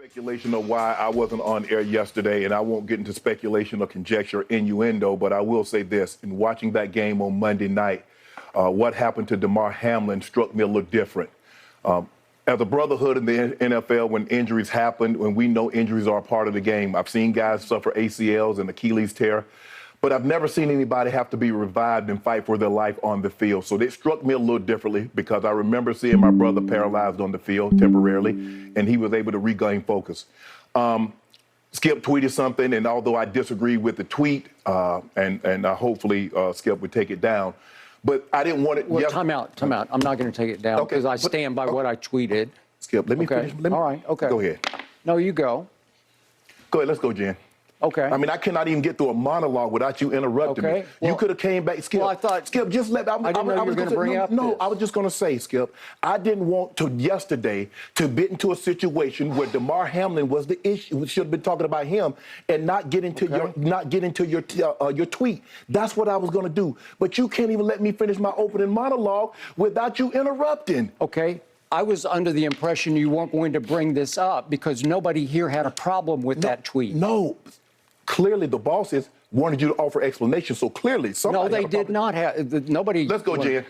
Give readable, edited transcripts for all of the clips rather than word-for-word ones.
Speculation of why I wasn't on air yesterday, and I won't get into speculation or conjecture or innuendo, but I will say this. In watching that game on Monday night, what happened to Damar Hamlin struck me a little different. As a brotherhood in the NFL, when injuries happen, when we know injuries are a part of the game, I've seen guys suffer ACLs and Achilles tear, but I've never seen anybody have to be revived and fight for their life on the field. So it struck me a little differently because I remember seeing my brother paralyzed on the field temporarily, and he was able to regain focus. Skip tweeted something, and although I disagree with the tweet, and hopefully Skip would take it down, but I didn't want it. Well, time out. I'm not going to take it down because I stand by what I tweeted. Skip, let me finish. All right, okay. Go ahead. No, you go. Go ahead, let's go, Jen. Okay. I mean, I cannot even get through a monologue without you interrupting me. Well, you could have came back, Skip. Well, I thought. Skip, just let. I didn't know you were going to bring up this. No, I was just going to say, Skip. I didn't want to yesterday to get into a situation where Damar Hamlin was the issue. We should have been talking about him and not get into your tweet. That's what I was going to do. But you can't even let me finish my opening monologue without you interrupting. Okay. I was under the impression you weren't going to bring this up because nobody here had a problem with that tweet. No. Clearly, the bosses wanted you to offer explanation, so clearly somebody. No, they did not have. Nobody. Let's go, Jen.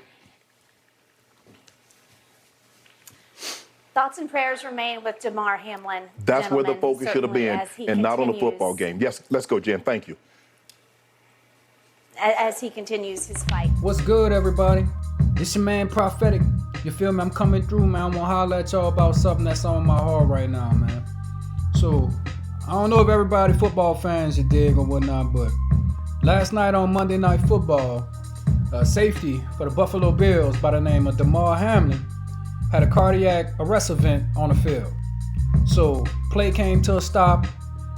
Thoughts and prayers remain with Damar Hamlin. That's where the focus should have been, and not on the football game. Yes, let's go, Jen. Thank you. As he continues his fight. What's good, everybody? It's your man, Prophetic. You feel me? I'm coming through, man. I want to holler at y'all about something that's on my heart right now, man. So, I don't know if everybody football fans you dig or whatnot, but last night on Monday Night Football, safety for the Buffalo Bills by the name of Damar Hamlin had a cardiac arrest event on the field. So play came to a stop.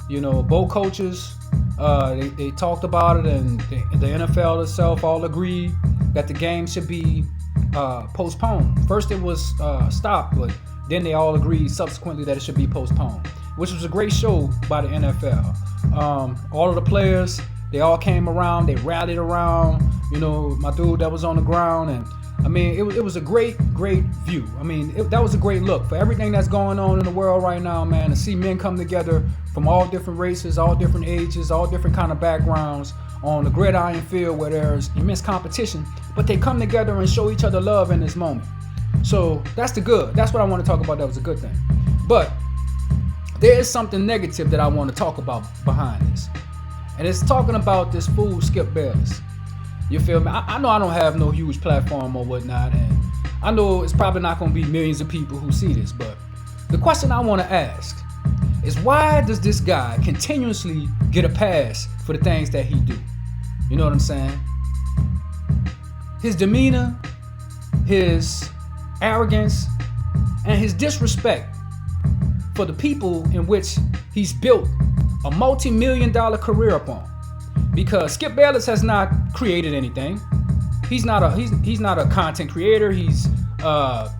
You know, both coaches, they talked about it, and the NFL itself all agreed that the game should be postponed. First it was stopped, but then they all agreed subsequently that it should be postponed, which was a great show by the NFL. All of the players, they all came around, they rallied around, you know, my dude that was on the ground. And I mean, it was a great view. I mean, that was a great look for everything that's going on in the world right now, man, to see men come together from all different races, all different ages, all different kind of backgrounds on the gridiron field where there's immense competition, but they come together and show each other love in this moment. So that's the good. That's what I want to talk about. That was a good thing. But there is something negative that I want to talk about behind this. And it's talking about this fool, Skip Bayless. You feel me? I know I don't have no huge platform or whatnot, and I know it's probably not going to be millions of people who see this, but the question I want to ask is, why does this guy continuously get a pass for the things that he do? You know what I'm saying? His demeanor, his arrogance, and his disrespect for the people in which he's built a multi-million-dollar career upon. Because Skip Bayless has not created anything. He's not a content creator. He's not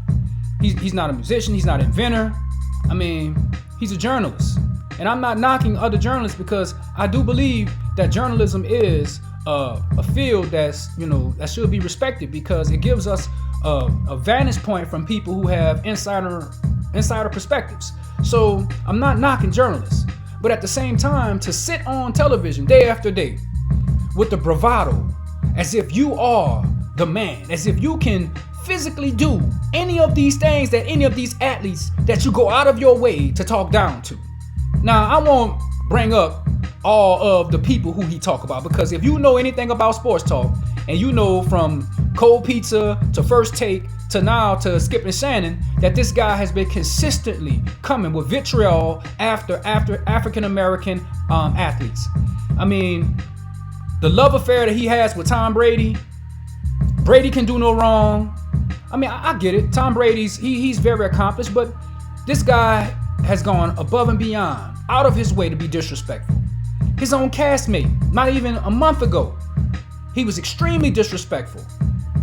a musician. He's not an inventor. I mean, he's a journalist. And I'm not knocking other journalists, because I do believe that journalism is a field that's, you know, that should be respected, because it gives us a vantage point from people who have insider perspectives. So I'm not knocking journalists, but at the same time, to sit on television day after day with the bravado, as if you are the man, as if you can physically do any of these things that any of these athletes that you go out of your way to talk down to. Now, I won't bring up all of the people who he talk about, because if you know anything about sports talk, and you know from Cold Pizza to First Take to now to Skip and Shannon, that this guy has been consistently coming with vitriol after African American athletes. I mean, the love affair that he has with Tom Brady can do no wrong. I mean, I get it. Tom Brady's he's very accomplished, but this guy has gone above and beyond, out of his way to be disrespectful. His own castmate, not even a month ago, he was extremely disrespectful,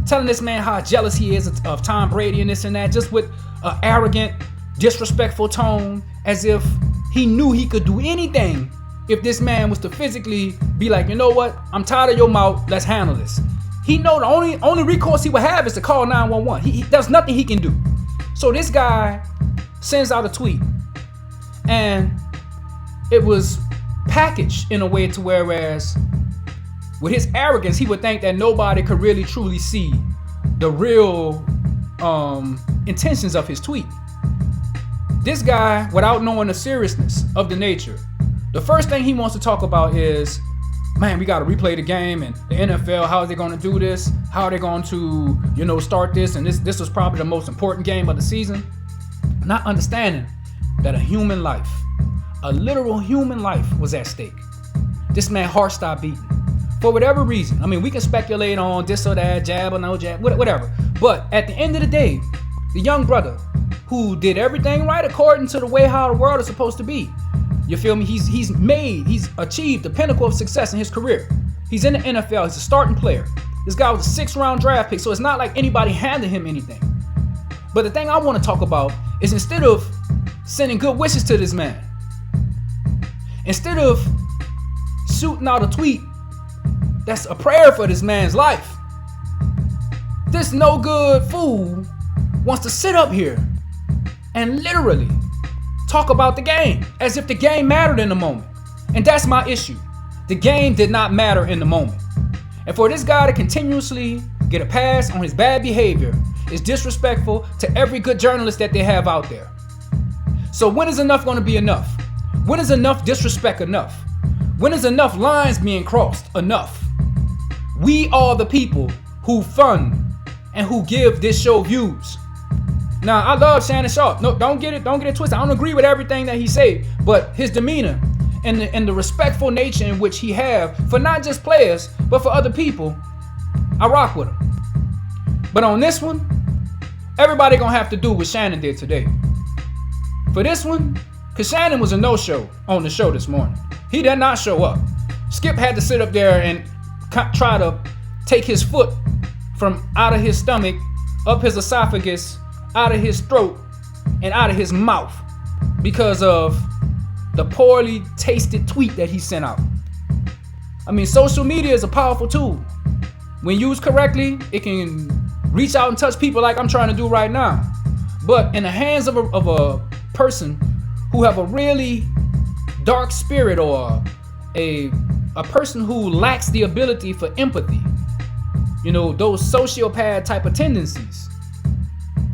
telling this man how jealous he is of Tom Brady and this and that, just with an arrogant, disrespectful tone, as if he knew he could do anything if this man was to physically be like, you know what, I'm tired of your mouth, let's handle this. He know the only recourse he would have is to call 911. There's nothing he can do. So this guy sends out a tweet, And it was packaged in a way to whereas with his arrogance, he would think that nobody could really truly see the real intentions of his tweet. This guy, without knowing the seriousness of the nature, the first thing he wants to talk about is, man, we got to replay the game and the NFL, how are they going to do this? How are they going to, start this? And this was probably the most important game of the season. Not understanding that a human life, a literal human life was at stake. This man's heart stopped beating. For whatever reason. I mean, we can speculate on this or that, jab or no jab, whatever. But at the end of the day, the young brother who did everything right according to the way how the world is supposed to be. You feel me? He's achieved the pinnacle of success in his career. He's in the NFL. He's a starting player. This guy was a 6th round draft pick, so it's not like anybody handed him anything. But the thing I want to talk about is instead of sending good wishes to this man, instead of shooting out a tweet that's a prayer for this man's life, this no good fool wants to sit up here and literally talk about the game as if the game mattered in the moment. And that's my issue. The game did not matter in the moment. And for this guy to continuously get a pass on his bad behavior is disrespectful to every good journalist that they have out there. So when is enough going to be enough? When is enough disrespect enough? When is enough lines being crossed enough? We are the people who fund and who give this show views. Now, I love Shannon Sharp. No, don't get it twisted. I don't agree with everything that he said, but his demeanor and the respectful nature in which he have for not just players, but for other people, I rock with him. But on this one, everybody gonna have to do what Shannon did today. For this one, because Shannon was a no-show on the show this morning. He did not show up. Skip had to sit up there and try to take his foot from out of his stomach, up his esophagus, out of his throat, and out of his mouth because of the poorly tasted tweet that he sent out. I mean, social media is a powerful tool. When used correctly, it can reach out and touch people like I'm trying to do right now. But in the hands of a person who have a really dark spirit or a person who lacks the ability for empathy, those sociopath type of tendencies,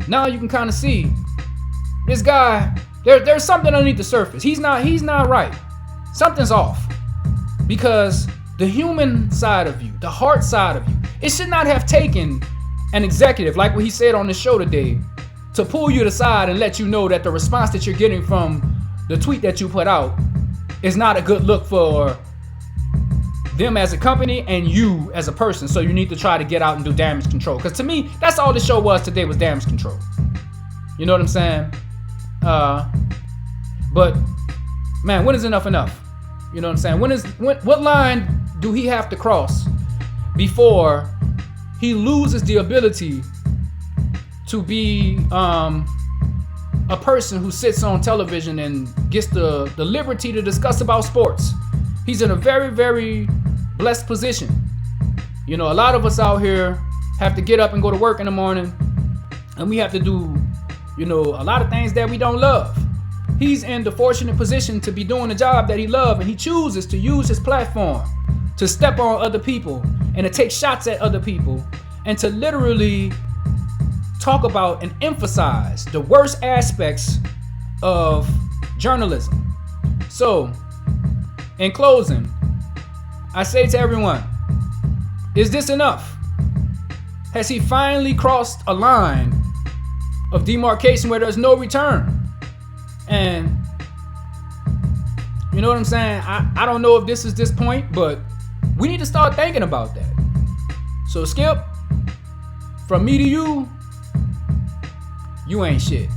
now you can kind of see this guy, there's something underneath the surface. He's not right. Something's off. Because the human side of you, the heart side of you, it should not have taken an executive, like what he said on the show today, to pull you to the side and let you know that the response that you're getting from the tweet that you put out is not a good look for them as a company and you as a person. So you need to try to get out and do damage control. Because to me, that's all the show was today, was damage control. You know what I'm saying? But man, when is enough? You know what I'm saying? What line do he have to cross before he loses the ability to be a person who sits on television and gets the liberty to discuss about sports? He's in a very, very blessed position. A lot of us out here have to get up and go to work in the morning, and we have to do, a lot of things that we don't love. He's in the fortunate position to be doing a job that he loves, and he chooses to use his platform to step on other people and to take shots at other people and to literally talk about and emphasize the worst aspects of journalism. So, in closing, I say to everyone, is this enough? Has he finally crossed a line of demarcation where there's no return? And you know what I'm saying? I don't know if this is this point, but we need to start thinking about that. So Skip, from me to you, you ain't shit.